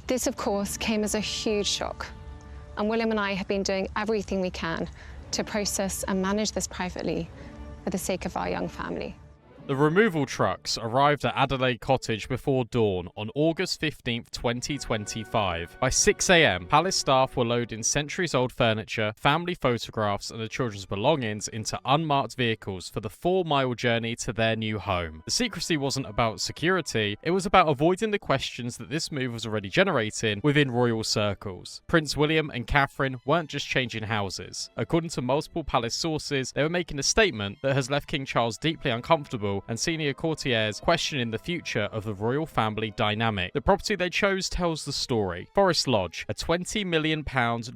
This, of course, came as a huge shock, and William and I have been doing everything we can to process and manage this privately for the sake of our young family. The removal trucks arrived at Adelaide Cottage before dawn on August 15, 2025. By 6 a.m, palace staff were loading centuries-old furniture, family photographs and the children's belongings into unmarked vehicles for the 4-mile journey to their new home. The secrecy wasn't about security, it was about avoiding the questions that this move was already generating within royal circles. Prince William and Catherine weren't just changing houses. According to multiple palace sources, they were making a statement that has left King Charles deeply uncomfortable and senior courtiers questioning the future of the royal family dynamic. The property they chose tells the story. Forest Lodge, a £20 million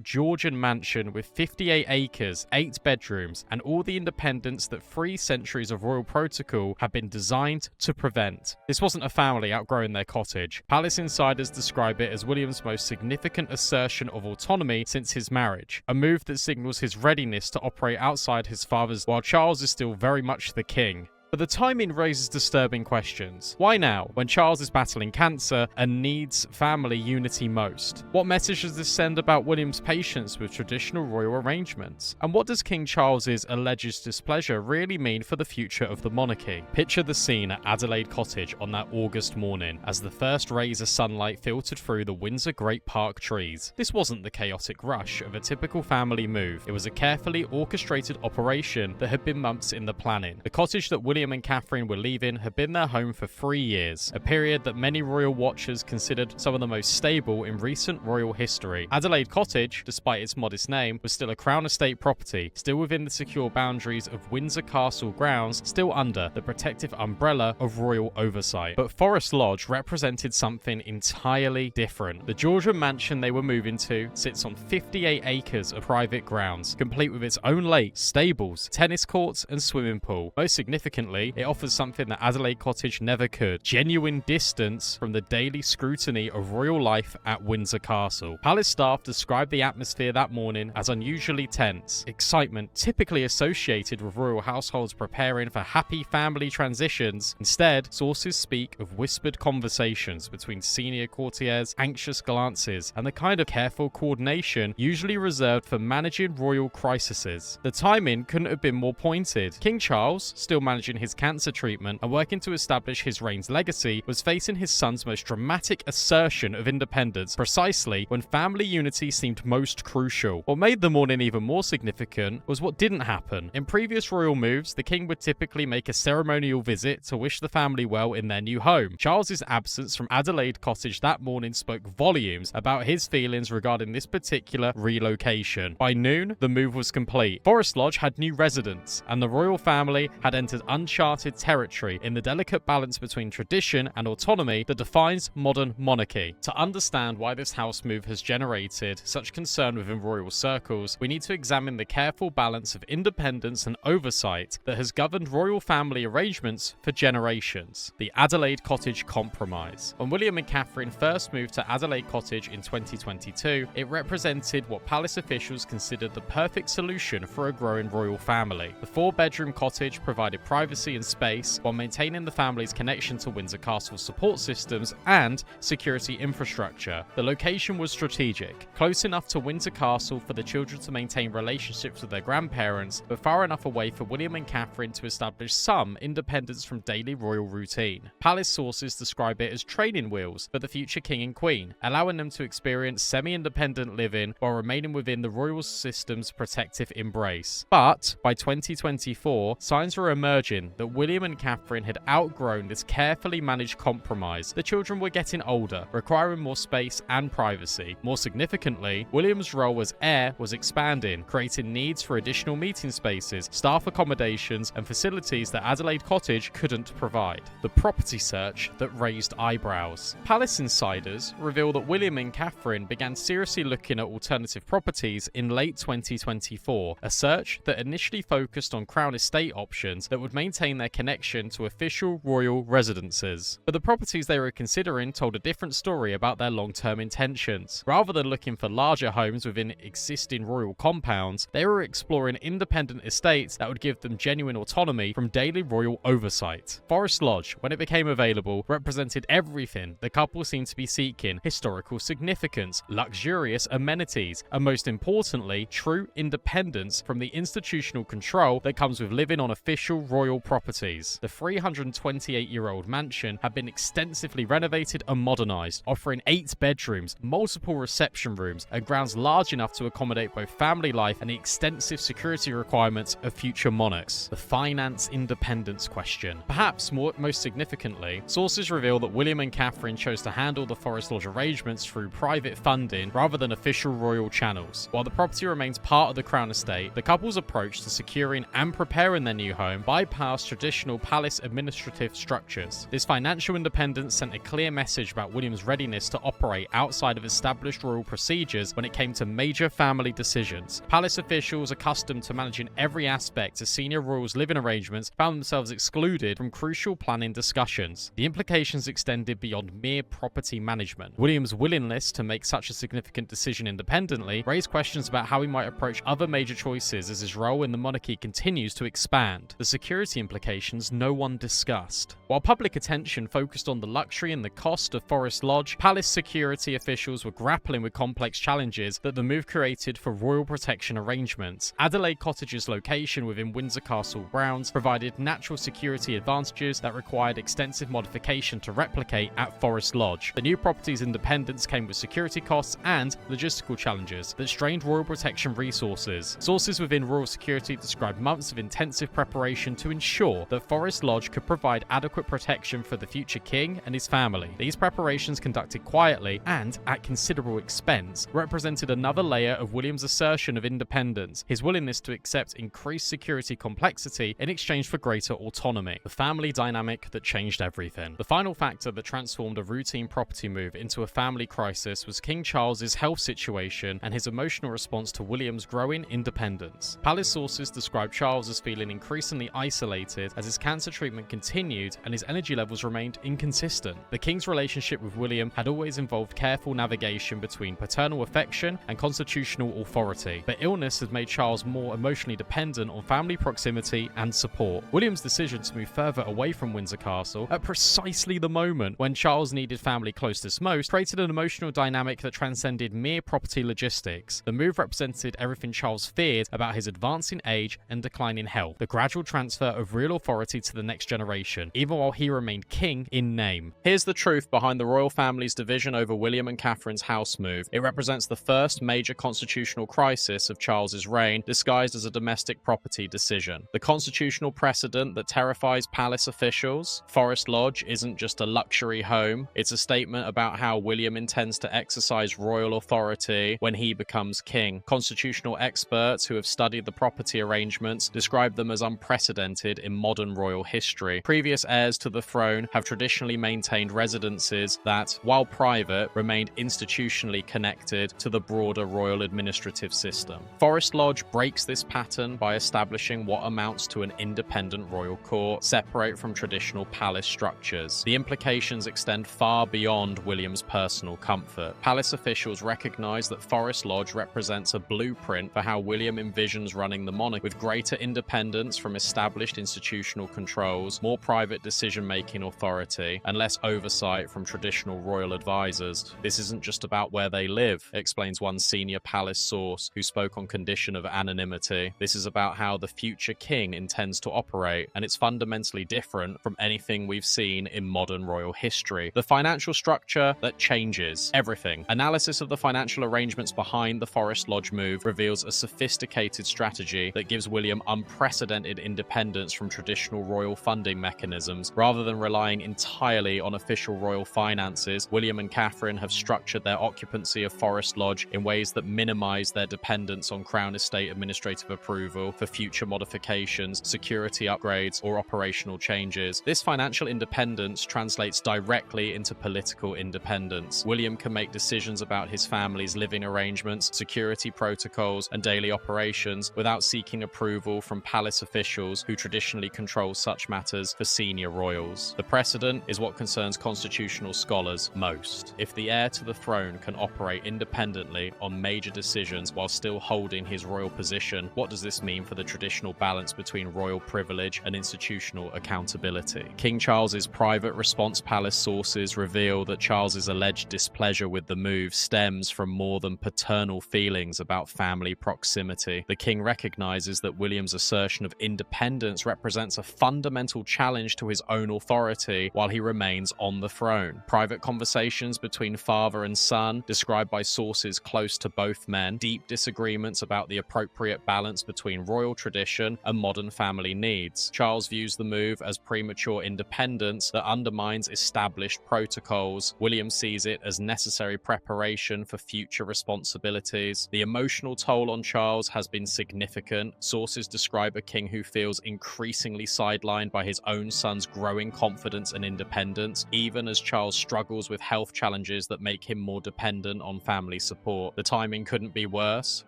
Georgian mansion with 58 acres, 8 bedrooms, and all the independence that 3 centuries of royal protocol have been designed to prevent. This wasn't a family outgrowing their cottage. Palace insiders describe it as William's most significant assertion of autonomy since his marriage, a move that signals his readiness to operate outside his father's while Charles is still very much the king. But the timing raises disturbing questions. Why now, when Charles is battling cancer and needs family unity most? What message does this send about William's patience with traditional royal arrangements? And what does King Charles's alleged displeasure really mean for the future of the monarchy? Picture the scene at Adelaide Cottage on that August morning, as the first rays of sunlight filtered through the Windsor Great Park trees. This wasn't the chaotic rush of a typical family move. It was a carefully orchestrated operation that had been months in the planning. The cottage that William and Catherine were leaving had been their home for 3 years, a period that many royal watchers considered some of the most stable in recent royal history. Adelaide Cottage, despite its modest name, was still a Crown Estate property, still within the secure boundaries of Windsor Castle grounds, still under the protective umbrella of royal oversight. But Forest Lodge represented something entirely different. The Georgian mansion they were moving to sits on 58 acres of private grounds, complete with its own lake, stables, tennis courts and swimming pool. Most significantly, it offers something that Adelaide Cottage never could: genuine distance from the daily scrutiny of royal life at Windsor Castle. Palace staff described the atmosphere that morning as unusually tense. Excitement, typically associated with royal households preparing for happy family transitions. Instead, sources speak of whispered conversations between senior courtiers, anxious glances, and the kind of careful coordination usually reserved for managing royal crises. The timing couldn't have been more pointed. King Charles, still managing his cancer treatment and working to establish his reign's legacy, was facing his son's most dramatic assertion of independence precisely when family unity seemed most crucial. What made the morning even more significant was what didn't happen. In previous royal moves, the king would typically make a ceremonial visit to wish the family well in their new home. Charles's absence from Adelaide Cottage that morning spoke volumes about his feelings regarding this particular relocation. By noon, the move was complete. Forest Lodge had new residents, and the royal family had entered uncharted territory in the delicate balance between tradition and autonomy that defines modern monarchy. To understand why this house move has generated such concern within royal circles, we need to examine the careful balance of independence and oversight that has governed royal family arrangements for generations. The Adelaide Cottage Compromise. When William and Catherine first moved to Adelaide Cottage in 2022, it represented what palace officials considered the perfect solution for a growing royal family. The 4-bedroom cottage provided privacy and space while maintaining the family's connection to Windsor Castle's support systems and security infrastructure. The location was strategic, close enough to Windsor Castle for the children to maintain relationships with their grandparents, but far enough away for William and Catherine to establish some independence from daily royal routine. Palace sources describe it as training wheels for the future king and queen, allowing them to experience semi-independent living while remaining within the royal system's protective embrace. But by 2024, signs were emerging that William and Catherine had outgrown this carefully managed compromise. The children were getting older, requiring more space and privacy. More significantly, William's role as heir was expanding, creating needs for additional meeting spaces, staff accommodations, and facilities that Adelaide Cottage couldn't provide. The property search that raised eyebrows. Palace insiders reveal that William and Catherine began seriously looking at alternative properties in late 2024, a search that initially focused on Crown Estate options that would maintain maintain their connection to official royal residences. But the properties they were considering told a different story about their long-term intentions. Rather than looking for larger homes within existing royal compounds, they were exploring independent estates that would give them genuine autonomy from daily royal oversight. Forest Lodge, when it became available, represented everything the couple seemed to be seeking: historical significance, luxurious amenities, and most importantly, true independence from the institutional control that comes with living on official royal properties. The 328-year-old mansion had been extensively renovated and modernized, offering 8 bedrooms, multiple reception rooms, and grounds large enough to accommodate both family life and the extensive security requirements of future monarchs. The finance independence question. Perhaps most significantly, sources reveal that William and Catherine chose to handle the Forest Lodge arrangements through private funding rather than official royal channels. While the property remains part of the Crown Estate, the couple's approach to securing and preparing their new home bypassed traditional palace administrative structures. This financial independence sent a clear message about William's readiness to operate outside of established royal procedures when it came to major family decisions. Palace officials accustomed to managing every aspect of senior royals' living arrangements found themselves excluded from crucial planning discussions. The implications extended beyond mere property management. William's willingness to make such a significant decision independently raised questions about how he might approach other major choices as his role in the monarchy continues to expand. The security implications no one discussed. While public attention focused on the luxury and the cost of Forest Lodge, palace security officials were grappling with complex challenges that the move created for royal protection arrangements. Adelaide Cottage's location within Windsor Castle grounds provided natural security advantages that required extensive modification to replicate at Forest Lodge. The new property's independence came with security costs and logistical challenges that strained royal protection resources. Sources within royal security described months of intensive preparation to ensure that Forest Lodge could provide adequate protection for the future king and his family. These preparations, conducted quietly and at considerable expense, represented another layer of William's assertion of independence, his willingness to accept increased security complexity in exchange for greater autonomy. The family dynamic that changed everything. The final factor that transformed a routine property move into a family crisis was King Charles's health situation and his emotional response to William's growing independence. Palace sources described Charles as feeling increasingly isolated as his cancer treatment continued and his energy levels remained inconsistent. The king's relationship with William had always involved careful navigation between paternal affection and constitutional authority, but illness had made Charles more emotionally dependent on family proximity and support. William's decision to move further away from Windsor Castle at precisely the moment when Charles needed family closest most created an emotional dynamic that transcended mere property logistics. The move represented everything Charles feared about his advancing age and declining health: the gradual transfer of real authority to the next generation, even while he remained king in name. Here's the truth behind the royal family's division over William and Catherine's house move. It represents the first major constitutional crisis of Charles's reign, disguised as a domestic property decision. The constitutional precedent that terrifies palace officials. Forest Lodge isn't just a luxury home, it's a statement about how William intends to exercise royal authority when he becomes king. Constitutional experts who have studied the property arrangements describe them as unprecedented in modern royal history. Previous heirs to the throne have traditionally maintained residences that, while private, remained institutionally connected to the broader royal administrative system. Forest Lodge breaks this pattern by establishing what amounts to an independent royal court, separate from traditional palace structures. The implications extend far beyond William's personal comfort. Palace officials recognize that Forest Lodge represents a blueprint for how William envisions running the monarchy, with greater independence from established institutional controls, more private decision-making authority, and less oversight from traditional royal advisors. This isn't just about where they live, explains one senior palace source who spoke on condition of anonymity. This is about how the future king intends to operate, and it's fundamentally different from anything we've seen in modern royal history. The financial structure that changes everything. Analysis of the financial arrangements behind the Forest Lodge move reveals a sophisticated strategy that gives William unprecedented independence from traditional royal funding mechanisms. Rather than relying entirely on official royal finances, William and Catherine have structured their occupancy of Forest Lodge in ways that minimize their dependence on Crown Estate administrative approval for future modifications, security upgrades, or operational changes. This financial independence translates directly into political independence. William can make decisions about his family's living arrangements, security protocols, and daily operations without seeking approval from palace officials who traditionally traditionally controls such matters for senior royals. The precedent is what concerns constitutional scholars most. If the heir to the throne can operate independently on major decisions while still holding his royal position, what does this mean for the traditional balance between royal privilege and institutional accountability? King Charles's private response palace sources reveal that Charles's alleged displeasure with the move stems from more than paternal feelings about family proximity. The king recognizes that William's assertion of independence represents a fundamental challenge to his own authority while he remains on the throne. Private conversations between father and son, described by sources close to both men, deep disagreements about the appropriate balance between royal tradition and modern family needs. Charles views the move as premature independence that undermines established protocols. William sees it as necessary preparation for future responsibilities. The emotional toll on Charles has been significant. Sources describe a king who feels increasingly sidelined by his own son's growing confidence and independence, even as Charles struggles with health challenges that make him more dependent on family support. The timing couldn't be worse,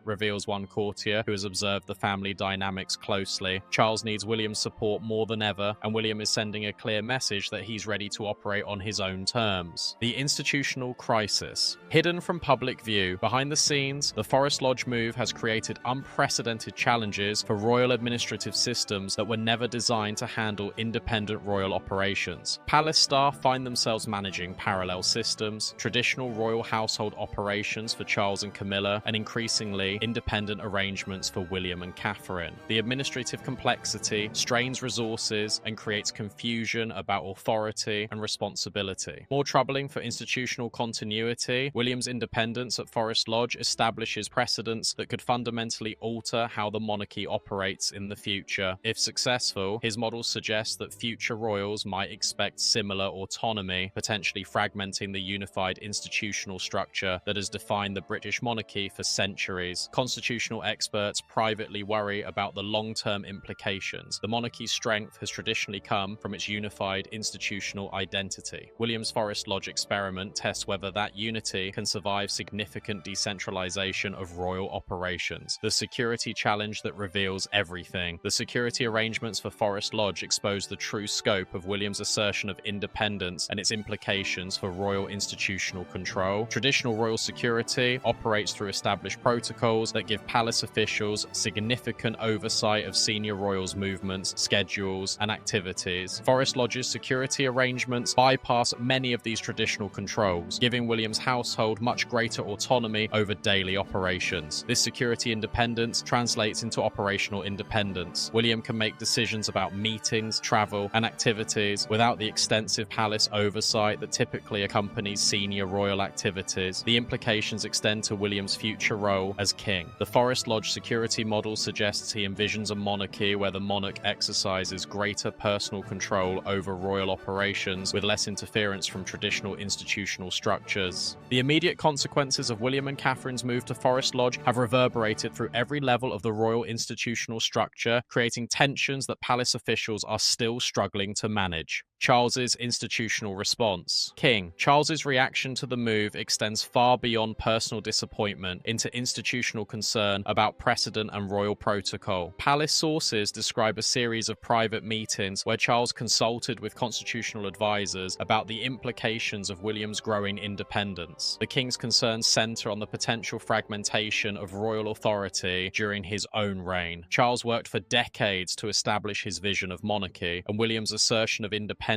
reveals one courtier who has observed the family dynamics closely. Charles needs William's support more than ever, and William is sending a clear message that he's ready to operate on his own terms. The institutional crisis. Hidden from public view, behind the scenes, the Forest Lodge move has created unprecedented challenges for royal administrative systems that were never designed to handle independent royal operations. Palace staff find themselves managing parallel systems, traditional royal household operations for Charles and Camilla, and increasingly independent arrangements for William and Catherine. The administrative complexity strains resources and creates confusion about authority and responsibility. More troubling for institutional continuity, William's independence at Forest Lodge establishes precedents that could fundamentally alter how the monarchy operates in the future. If successful, his models suggest that future royals might expect similar autonomy, potentially fragmenting the unified institutional structure that has defined the British monarchy for centuries. Constitutional experts privately worry about the long-term implications. The monarchy's strength has traditionally come from its unified institutional identity. William's Forest Lodge experiment tests whether that unity can survive significant decentralization of royal operations. The security challenge that reveals everything. The security arrangements for Forest Lodge expose the true scope of William's assertion of independence and its implications for royal institutional control. Traditional royal security operates through established protocols that give palace officials significant oversight of senior royals' movements, schedules, and activities. Forest Lodge's security arrangements bypass many of these traditional controls, giving William's household much greater autonomy over daily operations. This security independence translates into operational independence. William can make decisions about meetings, travel, and activities without the extensive palace oversight that typically accompanies senior royal activities. The implications extend to William's future role as king. The Forest Lodge security model suggests he envisions a monarchy where the monarch exercises greater personal control over royal operations with less interference from traditional institutional structures. The immediate consequences of William and Catherine's move to Forest Lodge have reverberated through every level of the royal institutional structure, creating tensions that palace officials are still struggling to manage. Charles's institutional response. King. Charles's reaction to the move extends far beyond personal disappointment into institutional concern about precedent and royal protocol. Palace sources describe a series of private meetings where Charles consulted with constitutional advisors about the implications of William's growing independence. The king's concerns center on the potential fragmentation of royal authority during his own reign. Charles worked for decades to establish his vision of monarchy, and William's assertion of independence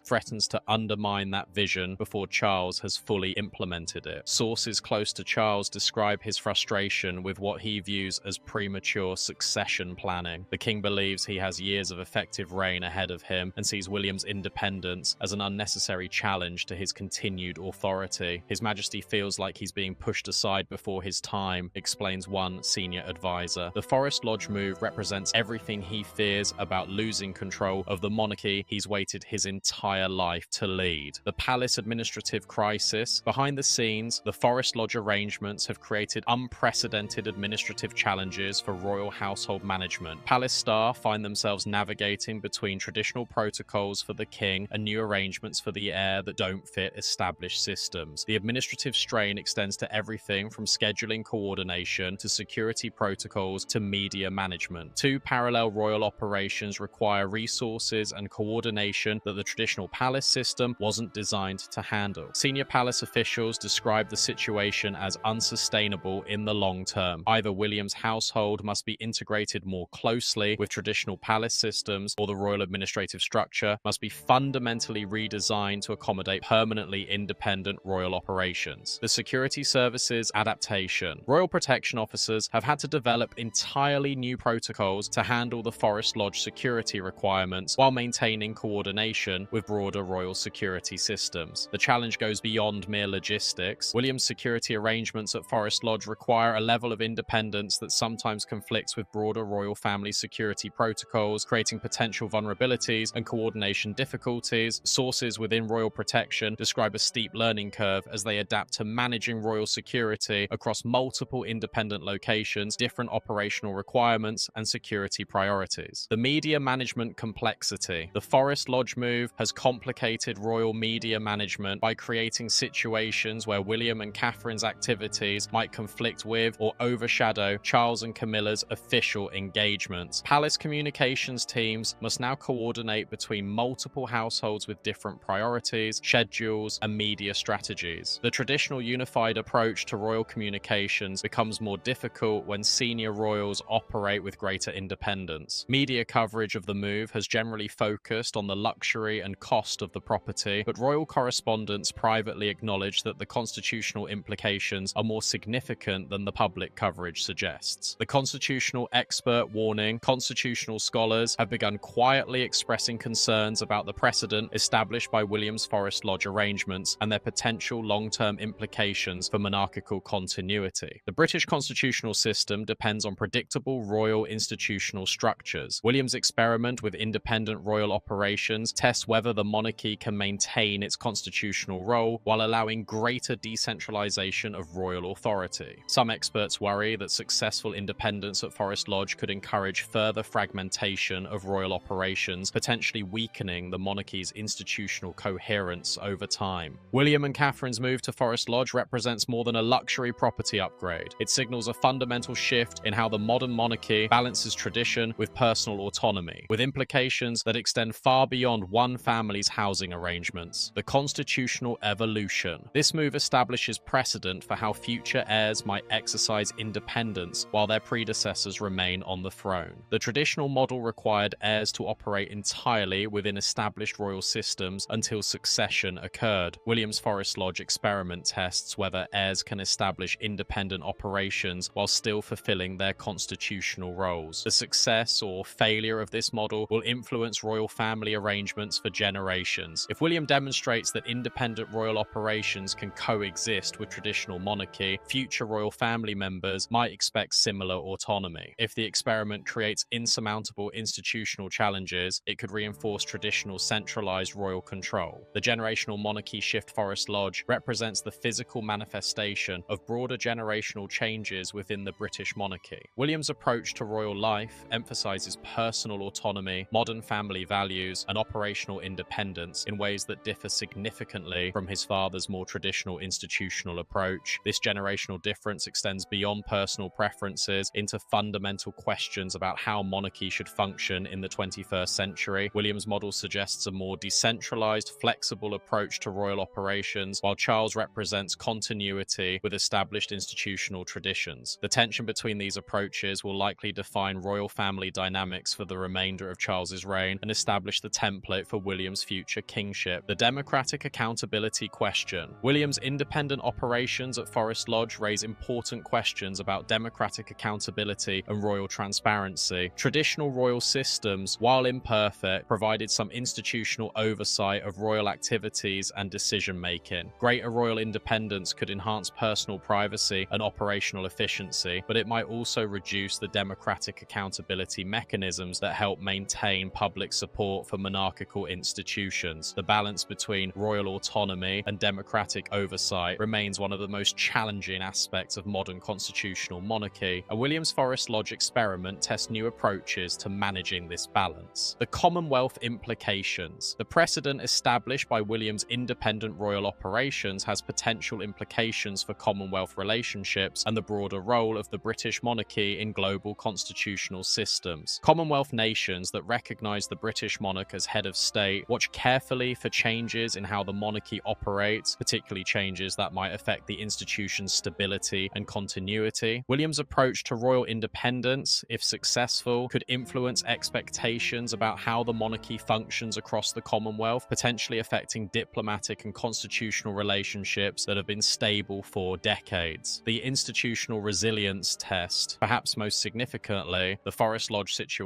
threatens to undermine that vision before Charles has fully implemented it. Sources close to Charles describe his frustration with what he views as premature succession planning. The king believes he has years of effective reign ahead of him and sees William's independence as an unnecessary challenge to his continued authority. His Majesty feels like he's being pushed aside before his time, explains one senior advisor. The Forest Lodge move represents everything he fears about losing control of the monarchy he's waited his entire life to lead. The palace administrative crisis. Behind the scenes, the Forest Lodge arrangements have created unprecedented administrative challenges for royal household management. Palace staff find themselves navigating between traditional protocols for the king and new arrangements for the heir that don't fit established systems. The administrative strain extends to everything from scheduling coordination to security protocols to media management. Two parallel royal operations require resources and coordination that the traditional palace system wasn't designed to handle. Senior palace officials described the situation as unsustainable in the long term. Either William's household must be integrated more closely with traditional palace systems, or the royal administrative structure must be fundamentally redesigned to accommodate permanently independent royal operations. The security services adaptation. Royal protection officers have had to develop entirely new protocols to handle the Forest Lodge security requirements while maintaining coordination with broader royal security systems. The challenge goes beyond mere logistics. William's security arrangements at Forest Lodge require a level of independence that sometimes conflicts with broader royal family security protocols, creating potential vulnerabilities and coordination difficulties. Sources within royal protection describe a steep learning curve as they adapt to managing royal security across multiple independent locations, different operational requirements, and security priorities. The media management complexity. The Forest Lodge move has complicated royal media management by creating situations where William and Catherine's activities might conflict with or overshadow Charles and Camilla's official engagements. Palace communications teams must now coordinate between multiple households with different priorities, schedules, and media strategies. The traditional unified approach to royal communications becomes more difficult when senior royals operate with greater independence. Media coverage of the move has generally focused on the luxury and cost of the property, but royal correspondents privately acknowledge that the constitutional implications are more significant than the public coverage suggests. The constitutional expert warning. Constitutional scholars have begun quietly expressing concerns about the precedent established by William's Forest Lodge arrangements and their potential long-term implications for monarchical continuity. The British constitutional system depends on predictable royal institutional structures. William's experiment with independent royal operations tests whether the monarchy can maintain its constitutional role while allowing greater decentralization of royal authority. Some experts worry that successful independence at Forest Lodge could encourage further fragmentation of royal operations, potentially weakening the monarchy's institutional coherence over time. William and Catherine's move to Forest Lodge represents more than a luxury property upgrade. It signals a fundamental shift in how the modern monarchy balances tradition with personal autonomy, with implications that extend far beyond one family's housing arrangements. The constitutional evolution. This move establishes precedent for how future heirs might exercise independence while their predecessors remain on the throne. The traditional model required heirs to operate entirely within established royal systems until succession occurred. William's Forest Lodge experiment tests whether heirs can establish independent operations while still fulfilling their constitutional roles. The success or failure of this model will influence royal family arrangements for generations. If William demonstrates that independent royal operations can coexist with traditional monarchy, future royal family members might expect similar autonomy. If the experiment creates insurmountable institutional challenges, it could reinforce traditional centralized royal control. The generational monarchy shift Forest Lodge represents the physical manifestation of broader generational changes within the British monarchy. William's approach to royal life emphasizes personal autonomy, modern family values, and operational independence in ways that differ significantly from his father's more traditional institutional approach. This generational difference extends beyond personal preferences into fundamental questions about how monarchy should function in the 21st century. William's model suggests a more decentralized, flexible approach to royal operations, while Charles represents continuity with established institutional traditions. The tension between these approaches will likely define royal family dynamics for the remainder of Charles's reign and establish the template for William's future kingship. The democratic accountability question. William's independent operations at Forest Lodge raise important questions about democratic accountability and royal transparency. Traditional royal systems, while imperfect, provided some institutional oversight of royal activities and decision-making. Greater royal independence could enhance personal privacy and operational efficiency, but it might also reduce the democratic accountability mechanisms that help maintain public support for monarchical institutions. The balance between royal autonomy and democratic oversight remains one of the most challenging aspects of modern constitutional monarchy. A William's Forest Lodge experiment tests new approaches to managing this balance. The Commonwealth implications. The precedent established by William's independent royal operations has potential implications for Commonwealth relationships and the broader role of the British monarchy in global constitutional systems. Commonwealth nations that recognise the British monarch as head of state watch carefully for changes in how the monarchy operates, particularly changes that might affect the institution's stability and continuity. William's approach to royal independence, if successful, could influence expectations about how the monarchy functions across the Commonwealth, potentially affecting diplomatic and constitutional relationships that have been stable for decades. The institutional resilience test, perhaps most significantly, the Forest Lodge situation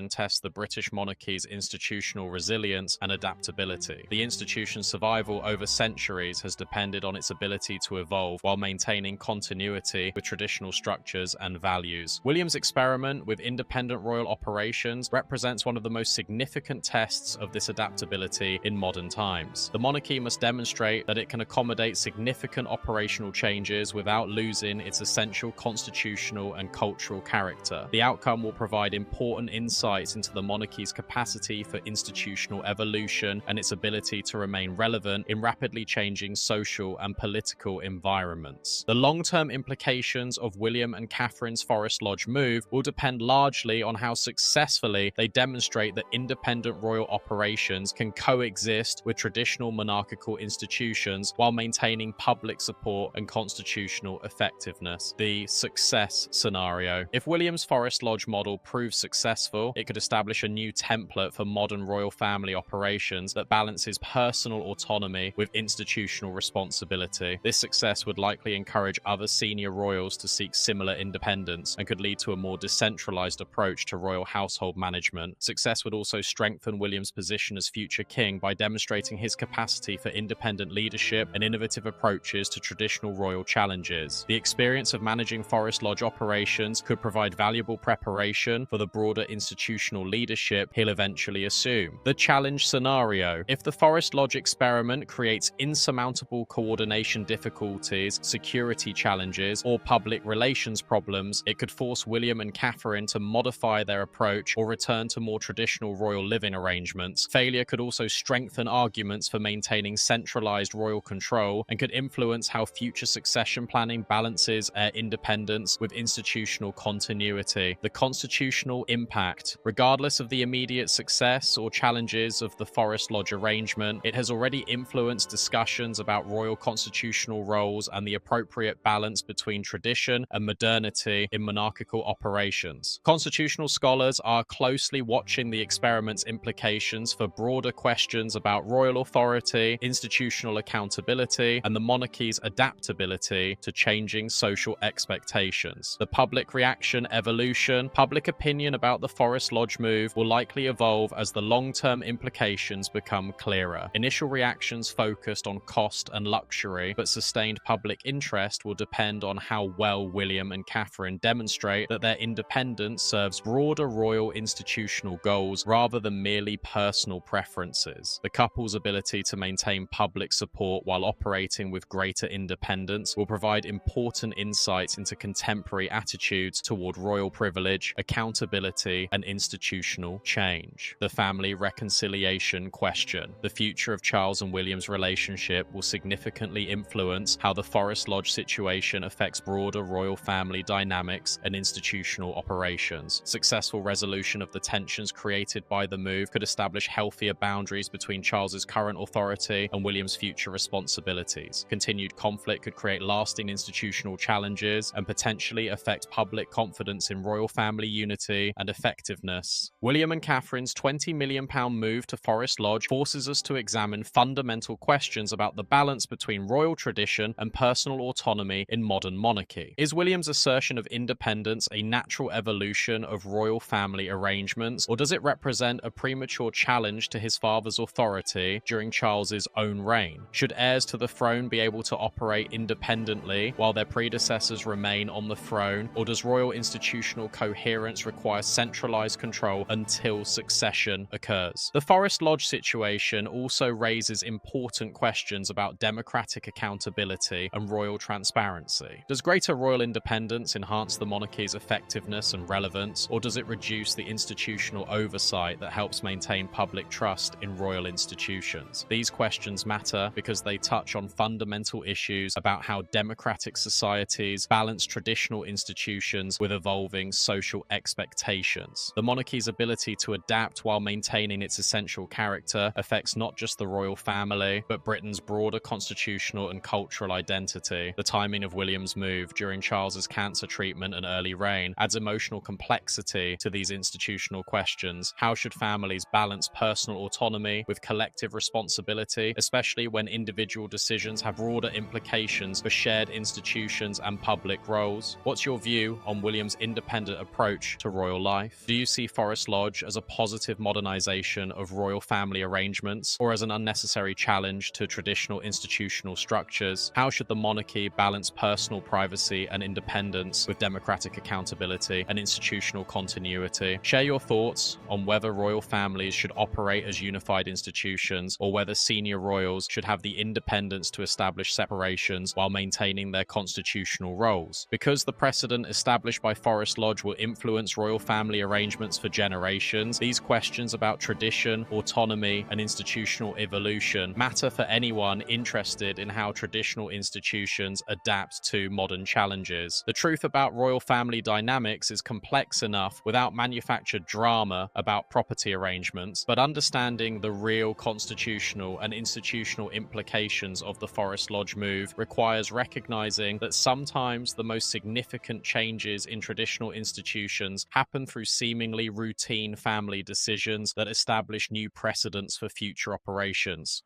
tests the British monarchy's institutional resilience and adaptability. The institution's survival over centuries has depended on its ability to evolve while maintaining continuity with traditional structures and values. William's experiment with independent royal operations represents one of the most significant tests of this adaptability in modern times. The monarchy must demonstrate that it can accommodate significant operational changes without losing its essential constitutional and cultural character. The outcome will provide important insights into the monarchy's capacity for institutional evolution and its ability to remain relevant in rapidly changing social and political environments. The long-term implications of William and Catherine's Forest Lodge move will depend largely on how successfully they demonstrate that independent royal operations can coexist with traditional monarchical institutions while maintaining public support and constitutional effectiveness. The success scenario. If William's Forest Lodge model proves successful, it could establish a new template for modern royal family operations that balances personal autonomy with institutional responsibility. This success would likely encourage other senior royals to seek similar independence and could lead to a more decentralized approach to royal household management. Success would also strengthen William's position as future king by demonstrating his capacity for independent leadership and innovative approaches to traditional royal challenges. The experience of managing Forest Lodge operations could provide valuable preparation for the broader institutional leadership he'll eventually assume. The challenge scenario. If the Forest Lodge experiment creates insurmountable coordination difficulties, security challenges, or public relations problems, it could force William and Catherine to modify their approach or return to more traditional royal living arrangements. Failure could also strengthen arguments for maintaining centralized royal control and could influence how future succession planning balances independence with institutional continuity. The constitutional impact. Regardless of the immediate success or challenges of the Forest Lodge arrangement, it has already influenced discussions about royal constitutional roles and the appropriate balance between tradition and modernity in monarchical operations. Constitutional scholars are closely watching the experiment's implications for broader questions about royal authority, institutional accountability, and the monarchy's adaptability to changing social expectations. The public reaction evolution. Public opinion about the Forest Lodge move will likely evolve as the long-term implications become clearer. Initial reactions focused on cost and luxury, but sustained public interest will depend on how well William and Catherine demonstrate that their independence serves broader royal institutional goals rather than merely personal preferences. The couple's ability to maintain public support while operating with greater independence will provide important insights into contemporary attitudes toward royal privilege, accountability, and institutional change. The family reconciliation question. The future of Charles and William's relationship will significantly influence how the Forest Lodge situation affects broader royal family dynamics and institutional operations. Successful resolution of the tensions created by the move could establish healthier boundaries between Charles's current authority and William's future responsibilities. Continued conflict could create lasting institutional challenges and potentially affect public confidence in royal family unity and effectiveness. William and Catherine's £20 million move to Forest Lodge forces us to examine fundamental questions about the balance between royal tradition and personal autonomy in modern monarchy. Is William's assertion of independence a natural evolution of royal family arrangements, or does it represent a premature challenge to his father's authority during Charles's own reign? Should heirs to the throne be able to operate independently while their predecessors remain on the throne, or does royal institutional coherence require centralized control until succession occurs? The Forest Lodge situation also raises important questions about democratic accountability and royal transparency. Does greater royal independence enhance the monarchy's effectiveness and relevance, or does it reduce the institutional oversight that helps maintain public trust in royal institutions? These questions matter because they touch on fundamental issues about how democratic societies balance traditional institutions with evolving social expectations generations. The monarchy's ability to adapt while maintaining its essential character affects not just the royal family, but Britain's broader constitutional and cultural identity. The timing of William's move during Charles's cancer treatment and early reign adds emotional complexity to these institutional questions. How should families balance personal autonomy with collective responsibility, especially when individual decisions have broader implications for shared institutions and public roles? What's your view on William's independent approach to royal life? Do you see Forest Lodge as a positive modernization of royal family arrangements, or as an unnecessary challenge to traditional institutional structures? How should the monarchy balance personal privacy and independence with democratic accountability and institutional continuity? Share your thoughts on whether royal families should operate as unified institutions, or whether senior royals should have the independence to establish separations while maintaining their constitutional roles. Because the precedent established by Forest Lodge will influence royal family arrangements for generations, these questions about tradition, autonomy, and institutional evolution matter for anyone interested in how traditional institutions adapt to modern challenges. The truth about royal family dynamics is complex enough without manufactured drama about property arrangements, but understanding the real constitutional and institutional implications of the Forest Lodge move requires recognizing that sometimes the most significant changes in traditional institutions happen through seemingly routine family decisions that establish new precedents for future operations.